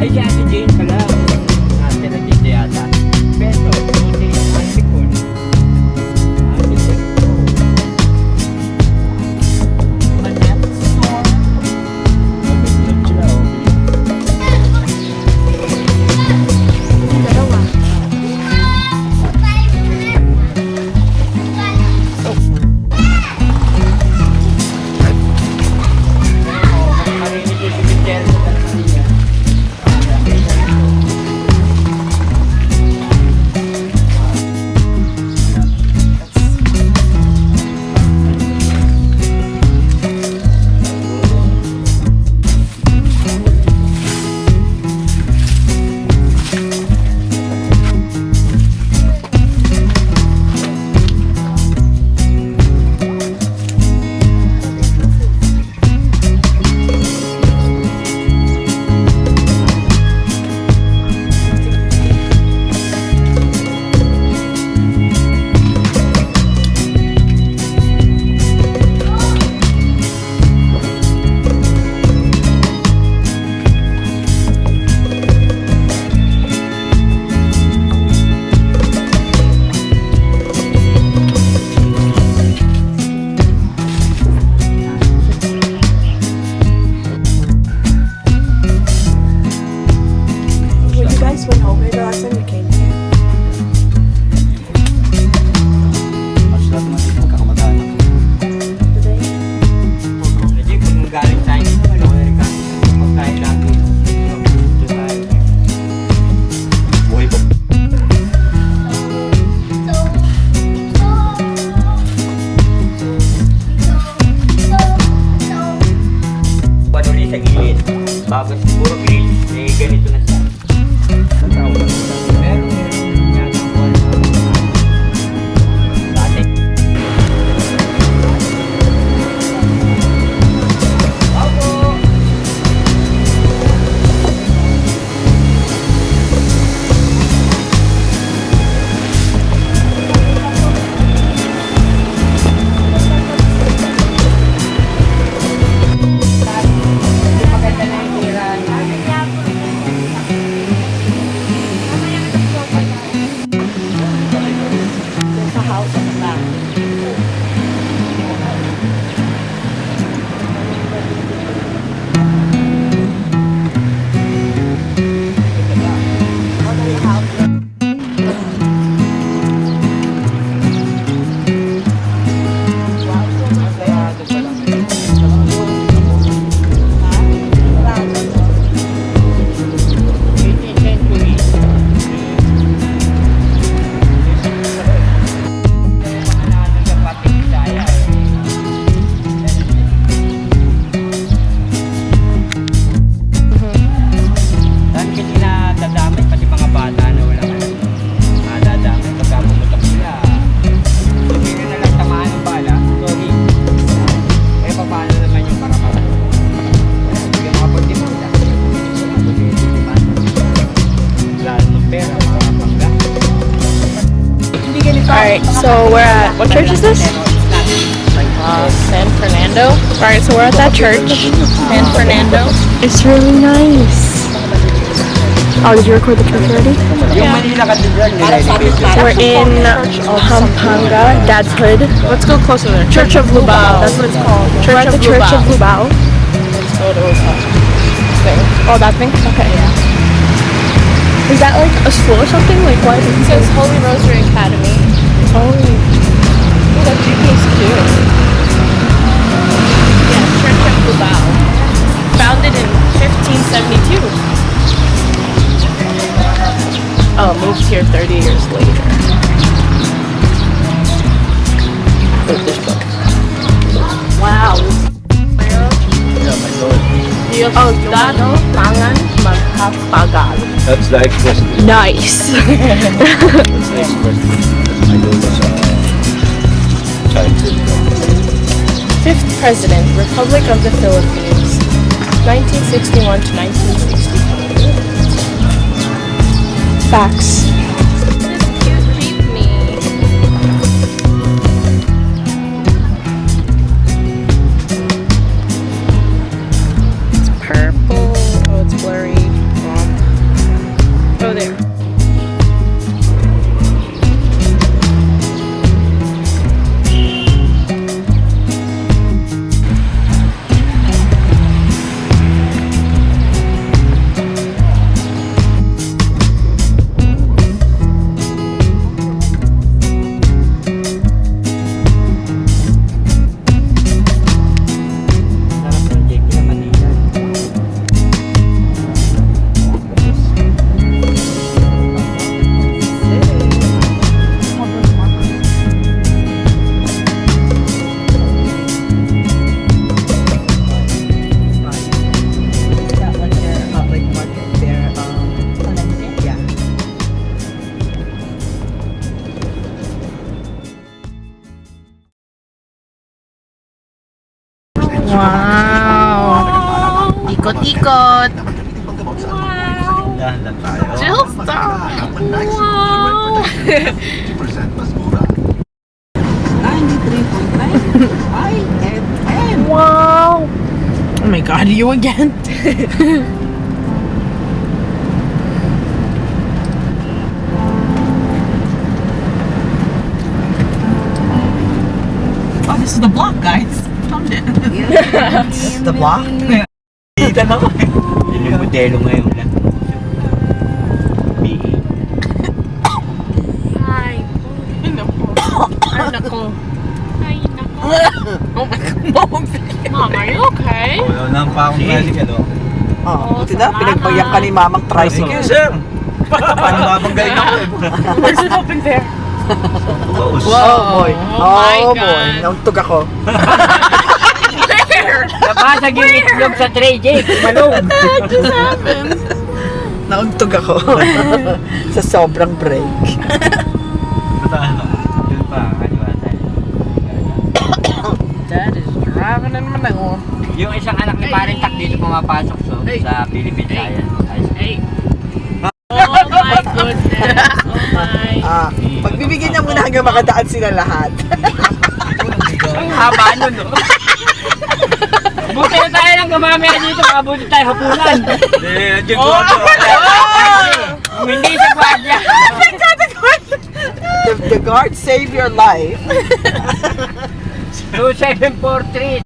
Ay, si Ate Jane pala. Ate na dito yata. Pero, buti yung ate ko. Ate Jane ko. Manette store. Mabiglag sila, oh. Dalawa. Marinig ko si Michelle sa Tanzania. When you guys went home here the last time you came here, Mas lahat naman dito magkakamag-anak. today, Hindi, kung galing tayo dito, American, magkain lagi. Dito tayo. Buhay po. Panuli sa gilid. Bago siguro gilid, eh ganito na siya. Meron yata wala. Dati. Ako! Maganda na yung tira. there's a house at the back. Oh, there's a house. Dahil kasi nadadamay pati mga bata na walang alam. Nadadamay pagka pumutok sila. Hindi na lang tamaan ng bala. Sorry. Eh paano naman yung karapatan? Hindi ka makapagdemanda. Lalo ng pera, makakapangga. Alright, so we're at, what church is this? San Fernando. Alright, so we're at that church, San Fernando. It's really nice. Oh, did you record the church already? Yung Manila Cathedral nila. We're in Pampanga, Dad's Hood. Let's go closer there. Church of Lubao. That's what it's called. We're at the Church of Lubao. Let's go to thing. Oh, that thing? Okay. Is that like a school or something? Like what? It says Holy Rosary Academy. Oh. Ooh, that GP's cute. Yeah, Church of Lubao. Founded in 1572. Oh, moved here 30 years later. Wrote this book. Wow. Oh, that tangan magkapagal. That's the express. Nice. That's the express. I go to childhood. Fifth President, Republic of the Philippines, 1961 to 1965. Facts. This cute jeepney. It's purple. Oh, it's blurry. Ikot. Dahan lang tayo. Jill stop. Wow. 90% mas mura. 93.9 IFM. Wow. Oh my god, you again? Oh, this is the block, guys. Found it. This is the block? Kita na ko. Yun yung modelo ngayon na. BE. Ay. Ay, nako. Ay, nako. Oh my God, Mom, are you okay? Wala na pa akong tricycle, oh. Oh, buti na, pinagbayak ka ni mamang tricycle. Sir! Paano mabanggaling ako eh? There's an open there. Close. Oh boy. Oh my Oh boy. God. Nauntog ako. Where? Nabasag yung itlog sa tray, Jake. Malong. What just happened? Nauntog ako. Sa sobrang break. Basta ano? Yun pa, kaliwa tayo. Dad is driving in Manila. Yung isang anak ni Parintak dito pumapasok sa Philippine Science High School. Hey. Oh my goodness. Oh my. Pagbibigyan niya muna hanggang makadaan sila lahat. Ang haba nun, no? Buti na tayo lang gamamaya dito, makabuti tayo hapunan. Nandiyan ko ano. Kung hindi sa gwadya. The guard saved your life. 2743.